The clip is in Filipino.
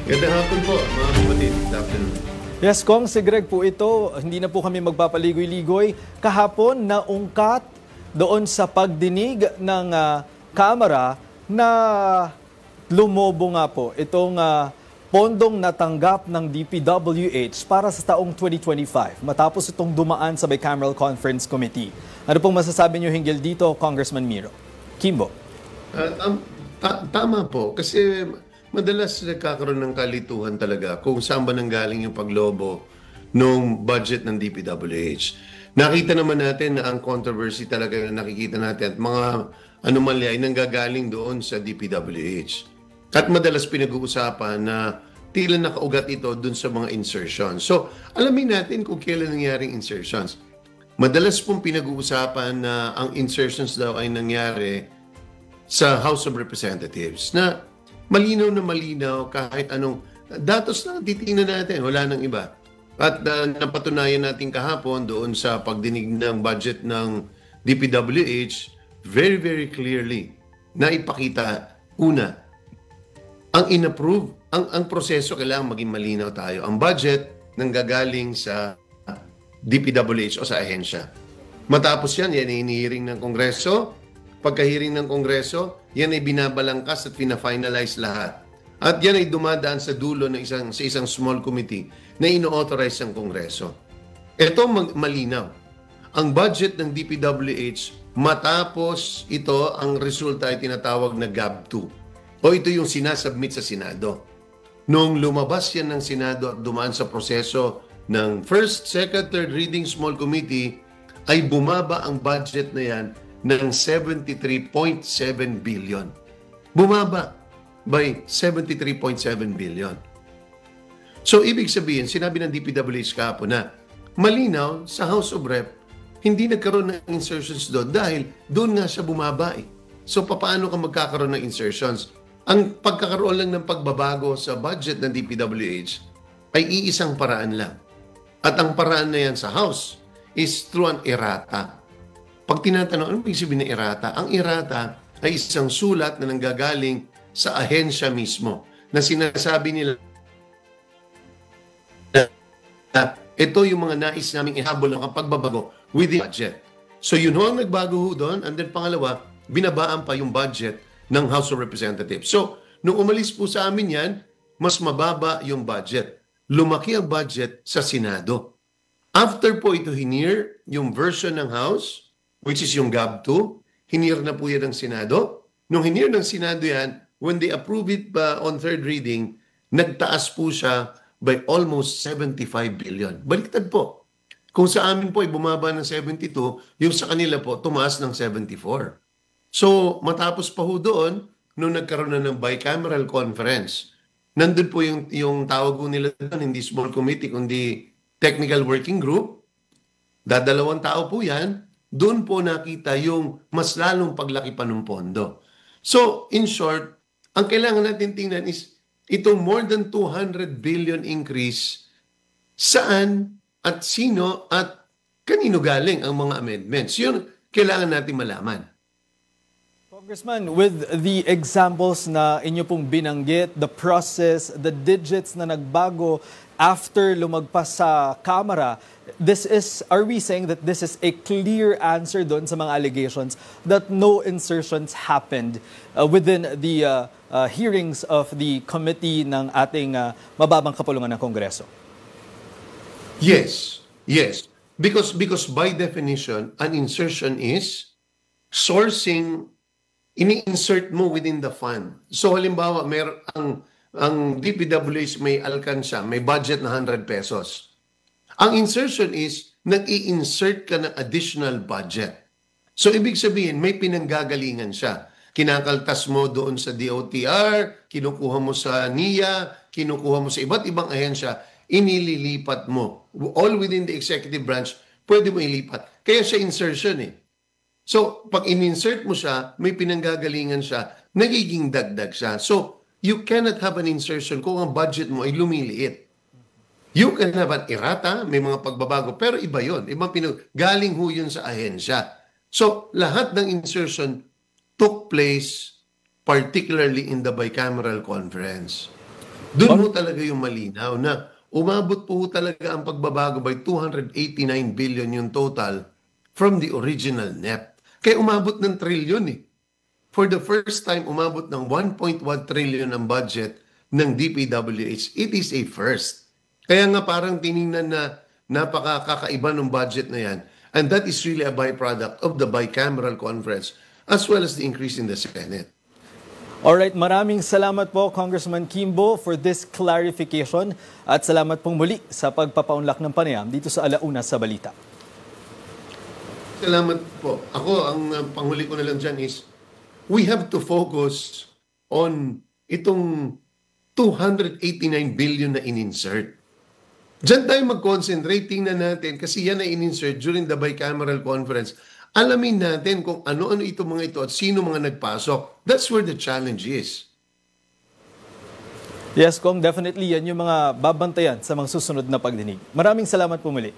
Gandang hapon po, mga kapatid. Good afternoon. Yes, Kong, si Greg po ito. Hindi na po kami magpapaligoy-ligoy. Kahapon naungkat doon sa pagdinig ng Kamara na lumobo nga po itong pondong natanggap ng DPWH para sa taong 2025 matapos itong dumaan sa Bicameral Conference Committee. Ano pong masasabi niyo hinggil dito, Congressman Miro? Kimbo. Tama po, kasi madalas nagkakaroon ng kalituhan talaga kung saan ba nanggaling yung paglobo ng budget ng DPWH. Nakita naman natin na ang controversy talaga na nakikita natin at mga anomalya ay nanggagaling doon sa DPWH. At madalas pinag-uusapan na tila nakaugat ito doon sa mga insertions. So, alamin natin kung kailan nangyaring insertions. Madalas pong pinag-uusapan na ang insertions daw ay nangyari sa House of Representatives na malinaw na malinaw kahit anong datos na titingnan natin, wala nang iba. At napatunayan natin kahapon doon sa pagdinig ng budget ng DPWH, very, very clearly na ipakita, una, ang inapprove, ang proseso kailangan maging malinaw tayo. Ang budget nanggagaling sa DPWH o sa ahensya. Matapos yan ay hinihiring ng Kongreso. Pagka-hearing ng Kongreso, yan ay binabalangkas at pina-finalize lahat. At yan ay dumadaan sa dulo ng isang small committee na ino-authorize ng Kongreso. Ito malinaw. Ang budget ng DPWH, matapos ito, ang resulta ay tinatawag na GAB2. O ito yung sinasubmit sa Senado. Noong lumabas yan ng Senado at dumaan sa proseso ng first, second, third reading small committee, ay bumaba ang budget na yan ng 73.7 billion. Bumaba by 73.7 billion. So, ibig sabihin, sinabi ng DPWH kahapon na malinaw sa House of Rep, hindi nagkaroon ng insertions doon dahil doon nga siya bumaba eh. So, paano ka magkakaroon ng insertions? Ang pagkakaroon lang ng pagbabago sa budget ng DPWH ay iisang paraan lang. At ang paraan na yan sa House is through an errata. Pag tinatanong, ano ibig sabihin ng errata? Ang errata ay isang sulat na nanggagaling sa ahensya mismo na sinasabi nila na ito yung mga nais naming ihabol ng pagbabago with the budget. So yun ho ang nagbago ho doon. And then pangalawa, binabaan pa yung budget ng House of Representatives. So, nung umalis po sa amin yan, mas mababa yung budget. Lumaki ang budget sa Senado. After po ito hinir, yung version ng House, which is yung GAB2, hinir na po yan ng Senado. Nung hinir ng Senado yan, when they approve it on third reading, nagtaas po siya by almost 75 billion. Baliktad po. Kung sa amin po ay bumaba ng 72, yung sa kanila po tumaas ng 74. So, matapos pa ho doon, nung nagkaroon na ng bicameral conference, nandun po yung tawag ko nila doon, hindi small committee, kundi technical working group. Dadalawang tao po yan. Doon po nakita yung mas lalong paglaki pa ng pondo. So, in short, ang kailangan natin tingnan is itong more than 200 billion increase, saan at sino at kanino galing ang mga amendments. Yun kailangan natin malaman. Congressman, with the examples na inyo pong binanggit, the process, the digits na nagbago after lumagpas sa Kamara, are we saying that this is a clear answer doon sa mga allegations that no insertions happened within the hearings of the committee ng ating mababang kapulungan ng Kongreso? Yes. Because by definition, an insertion is sourcing, ini-insert mo within the fund. So halimbawa, ang DPWH may alkansya, may budget na 100 pesos. Ang insertion is, nag-i-insert ka ng additional budget. So ibig sabihin, may pinanggagalingan siya. Kinakaltas mo doon sa DOTR, kinukuha mo sa NIA, kinukuha mo sa iba't ibang ahensya, inililipat mo. All within the executive branch, pwede mo ilipat. Kaya siya insertion eh. So, pag in-insert mo siya, may pinanggagalingan siya, nagiging dagdag siya. So, you cannot have an insertion kung ang budget mo ay lumiliit. You can have an errata, may mga pagbabago, pero iba yun. Galing ho yun sa ahensya. So, lahat ng insertion took place particularly in the bicameral conference. Doon ho talaga yung malinaw na umabot po talaga ang pagbabago by 289 billion yung total from the original NEP. Kaya umabot ng trillion eh. For the first time, umabot ng 1.1 trillion ang budget ng DPWH. It is a first. Kaya nga parang tiningnan na napakakaiba ng budget na yan. And that is really a byproduct of the bicameral conference as well as the increase in the Senate. Alright, maraming salamat po Congressman Kimbo for this clarification at salamat pong muli sa pagpapaunlak ng panayam dito sa Alauna sa Balita. Salamat po. Ako, ang panghuli ko na lang dyan is we have to focus on itong 289 billion na in-insert. Diyan tayo mag-concentrate, tingnan natin kasi yan ay in-insert during the bicameral conference. Alamin natin kung ano-ano itong mga ito at sino mga nagpasok. That's where the challenge is. Yes, Kong, definitely yan yung mga babantayan sa mga susunod na pagdinig. Maraming salamat po muli.